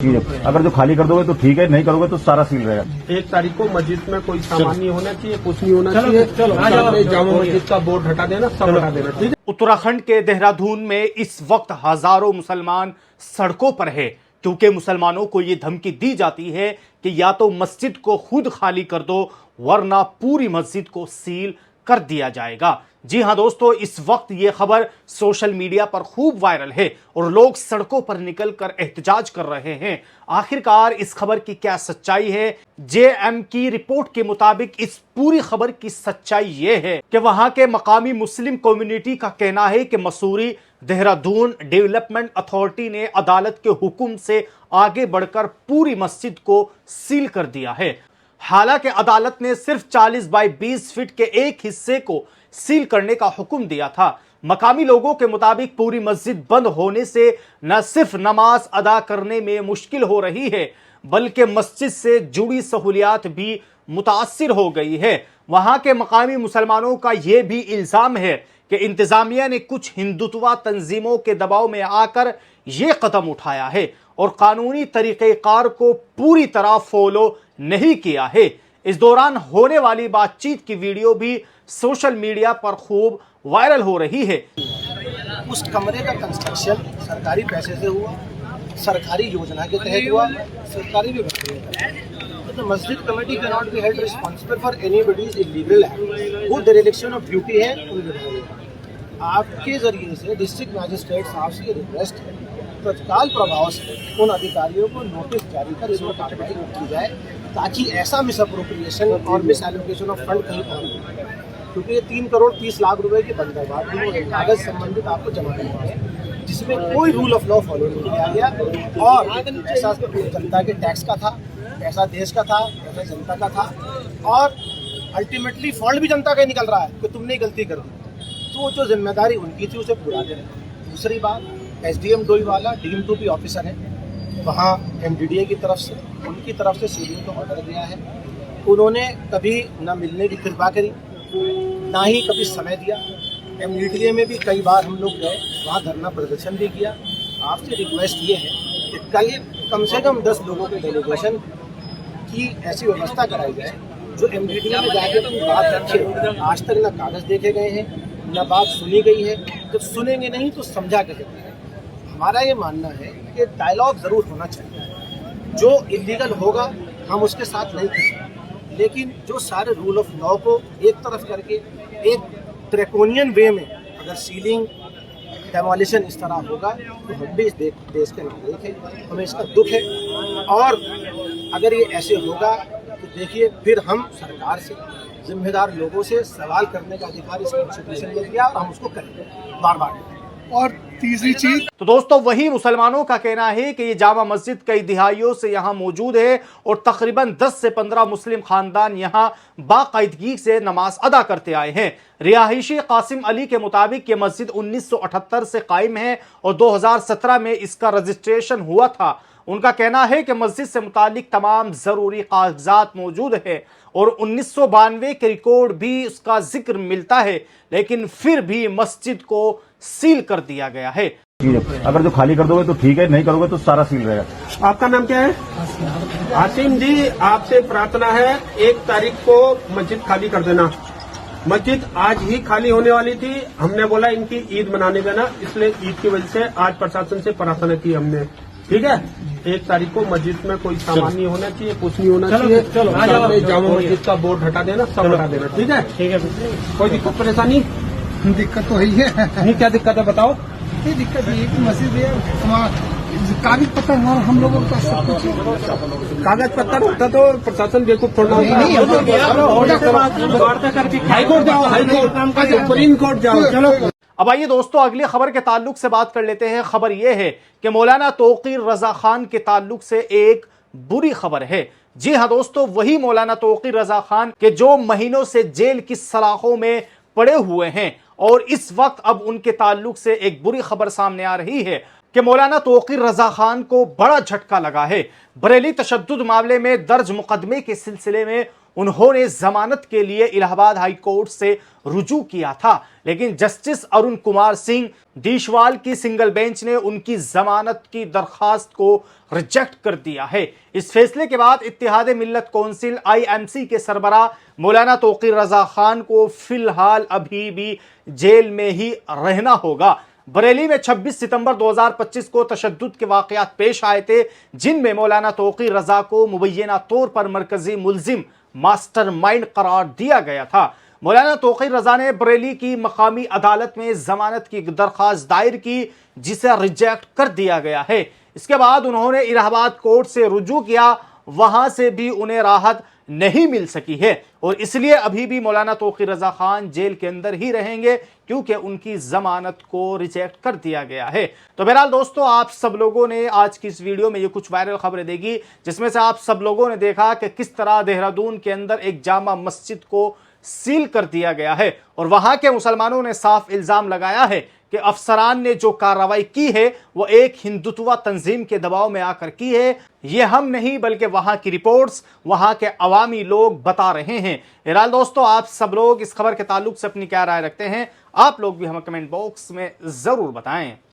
अगर जो खाली कर दोगे तो ठीक है, नहीं करोगे तो सारा सील रहेगा। 1 तारीख को मस्जिद में कोई सामान नहीं होना चाहिए, कुछ नहीं होना चाहिए। जामा मस्जिद का बोर्ड हटा देना, सब हटा देना, ठीक है। उत्तराखंड के देहरादून में इस वक्त हजारों मुसलमान सड़कों पर है, क्योंकि मुसलमानों को यह धमकी दी जाती है कि या तो मस्जिद को खुद खाली कर दो वरना पूरी मस्जिद को सील कर दिया जाएगा। जी हां दोस्तों, इस वक्त यह खबर सोशल मीडिया पर खूब वायरल है और लोग सड़कों पर निकलकर एहतजाज कर रहे हैं। आखिरकार इस खबर की क्या सच्चाई है? जेएम की रिपोर्ट के मुताबिक इस पूरी खबर की सच्चाई यह है कि वहां के मकामी मुस्लिम कम्युनिटी का कहना है कि मसूरी देहरादून डेवलपमेंट अथॉरिटी ने अदालत के हुक्म से आगे बढ़कर पूरी मस्जिद को सील कर दिया है। हालांकि अदालत ने सिर्फ 40 बाई 20 फीट के एक हिस्से को सील करने का हुक्म दिया था। मकामी लोगों के मुताबिक पूरी मस्जिद बंद होने से न सिर्फ नमाज अदा करने में मुश्किल हो रही है, बल्कि मस्जिद से जुड़ी सहूलियात भी मुतासिर हो गई है। वहां के मकामी मुसलमानों का यह भी इल्जाम है कि इंतजामिया ने कुछ हिंदुत्वा तंजीमों के दबाव में आकर यह कदम उठाया है और कानूनी तरीक़ेकार को पूरी तरह फॉलो नहीं किया है। इस दौरान होने वाली बातचीत की वीडियो भी सोशल मीडिया पर खूब वायरल हो रही है। उस कमरे का कंस्ट्रक्शन सरकारी पैसे से हुआ, सरकारी योजना के तहत हुआ, सरकारी भी तो मस्जिद committee can not be held responsible for anybody's illegal act. वो डिरेक्शन ऑफ ड्यूटी है उनके। आपके जरिए से डिस्ट्रिक्ट मैजिस्ट्रेट साहब से रिक्वेस्ट है तत्काल प्रभाव से उन अधिकारियों को नोटिस जारी कर इसमें कार्रवाई की जाए, ताकि ऐसा मिस अप्रोप्रिएशन और मिस एलोकेशन ऑफ फंड कहीं और नहीं, क्योंकि ये 3 करोड़ 30 लाख रुपए की बंदरगाह कागज संबंधित आपको जमा करना है, जिसमें कोई रूल ऑफ लॉ फॉलो नहीं किया गया और ऐसा जनता के टैक्स का था, ऐसा देश का था, ऐसा जनता का था और अल्टीमेटली फॉल्ट भी जनता का ही निकल रहा है कि तुमने गलती कर दी। तो जो जिम्मेदारी उनकी थी उसे पूरा देना। दूसरी बात, SDM Doiwala deem to be officer है, वहाँ एमडीडीए की तरफ से उनकी तरफ से सीडीओ को ऑर्डर दिया है। उन्होंने कभी ना मिलने की कृपा करी, ना ही कभी समय दिया। एमडीडीए में भी कई बार हम लोग गए, वहाँ धरना प्रदर्शन भी किया। आपसे रिक्वेस्ट ये है कि कल कम से कम 10 लोगों के डेलीगेशन की ऐसी व्यवस्था कराई जाए जो एमडीडीए में जाकर अपनी बात रखे। आज तक ना कागज देखे गए हैं, ना बात सुनी गई है। जब सुनेंगे नहीं तो समझा कर सकते हैं। हमारा ये मानना है कि डायलॉग जरूर होना चाहिए। जो इलीगल होगा हम उसके साथ नहीं खड़े, लेकिन जो सारे रूल ऑफ लॉ को एक तरफ करके एक ड्रैकोनियन वे में अगर सीलिंग डेमोलिशन इस तरह होगा तो हम भी इस देश के नागरिक हैं, हमें इसका दुख है। और अगर ये ऐसे होगा तो देखिए फिर हम सरकार से, जिम्मेदार लोगों से सवाल करने का अधिकार इस कॉन्स्टिट्यूशन में दिया और हम उसको करेंगे बार बार। और तीसरी चीज, तो दोस्तों वही मुसलमानों का कहना है कि ये जामा मस्जिद कई दिहाइयों से यहां मौजूद है और तकरीबन 10 से 15 मुस्लिम खानदान यहां बाकायदगी से नमाज अदा करते आए हैं। रिहायशी कासिम अली के मुताबिक ये मस्जिद 1978 से कायम है और 2017 में इसका रजिस्ट्रेशन हुआ था। उनका कहना है कि मस्जिद से मुतालिक तमाम जरूरी कागजात मौजूद है और 1992 के रिकॉर्ड भी उसका जिक्र मिलता है, लेकिन फिर भी मस्जिद को सील कर दिया गया है। अगर जो खाली कर दोगे तो ठीक है, नहीं करोगे तो सारा सील रहेगा। आपका नाम क्या है? आसिम जी, आपसे प्रार्थना है 1 तारीख को मस्जिद खाली कर देना। मस्जिद आज ही खाली होने वाली थी, हमने बोला इनकी ईद मनाने देना, इसलिए ईद की वजह से आज प्रशासन से प्रार्थना की हमने। ठीक है, 1 तारीख को मस्जिद में कोई सामान नहीं होना चाहिए, कुछ नहीं होना चाहिए। जामा मस्जिद का बोर्ड हटा देना, सब हटा देना, ठीक है। ठीक है, कोई दिक्कत परेशानी? दिक्कत तो ही है। नहीं, क्या दिक्कत है बताओ? ये दिक्कत ये कि मस्जिद है, कागज पत्तर हमारा हम लोगों का सब कुछ। कागज पत्तर होता तो प्रशासन बेवकूफ थोड़ा हाईकोर्ट जाओ, हाईकोर्ट सुप्रीम कोर्ट जाओ। चलो अब आइए दोस्तों अगली खबर के ताल्लुक से बात कर लेते हैं। खबर यह है कि मौलाना तौकीर रजा खान के ताल्लुक से एक बुरी खबर है। जी हां दोस्तों, वही मौलाना तौकीर रजा खान के जो महीनों से जेल की सलाखों में पड़े हुए हैं और इस वक्त अब उनके ताल्लुक से एक बुरी खबर सामने आ रही है कि मौलाना तौकीर रजा खान को बड़ा झटका लगा है। बरेली तशद्दुद मामले में दर्ज मुकदमे के सिलसिले में उन्होंने जमानत के लिए इलाहाबाद हाई कोर्ट से रुजू किया था, लेकिन जस्टिस अरुण कुमार सिंह दीशवाल की सिंगल बेंच ने उनकी जमानत की दरखास्त को रिजेक्ट कर दिया है। इस फैसले के बाद इत्तेहाद मिल्लत कौंसिल IMC के सरबराह मौलाना तौकीर रजा खान को फिलहाल अभी भी जेल में ही रहना होगा। बरेली में 26 सितंबर 2025 को तशद्दुद के वाकयात पेश आए थे, जिनमें मौलाना तौकीर रजा को मुबैना तौर पर मरकजी मुलजिम मास्टरमाइंड करार दिया गया था। मौलाना तौकीर रजा ने बरेली की मकामी अदालत में जमानत की दरखास्त दायर की, जिसे रिजेक्ट कर दिया गया है। इसके बाद उन्होंने इलाहाबाद कोर्ट से रुजू किया, वहां से भी उन्हें राहत नहीं मिल सकी है और इसलिए अभी भी मौलाना तौकीर रजा खान जेल के अंदर ही रहेंगे, क्योंकि उनकी जमानत को रिजेक्ट कर दिया गया है। तो बहरहाल दोस्तों, आप सब लोगों ने आज की इस वीडियो में ये कुछ वायरल खबरें देखी, जिसमें से आप सब लोगों ने देखा कि किस तरह देहरादून के अंदर एक जामा मस्जिद को सील कर दिया गया है और वहां के मुसलमानों ने साफ इल्जाम लगाया है कि अफसरान ने जो कार्रवाई की है वो एक हिंदुत्व तंजीम के दबाव में आकर की है। ये हम नहीं बल्कि वहां की रिपोर्ट्स, वहां के अवामी लोग बता रहे हैं। बहरहाल दोस्तों, आप सब लोग इस खबर के ताल्लुक से अपनी क्या राय रखते हैं, आप लोग भी हमें कमेंट बॉक्स में जरूर बताएं।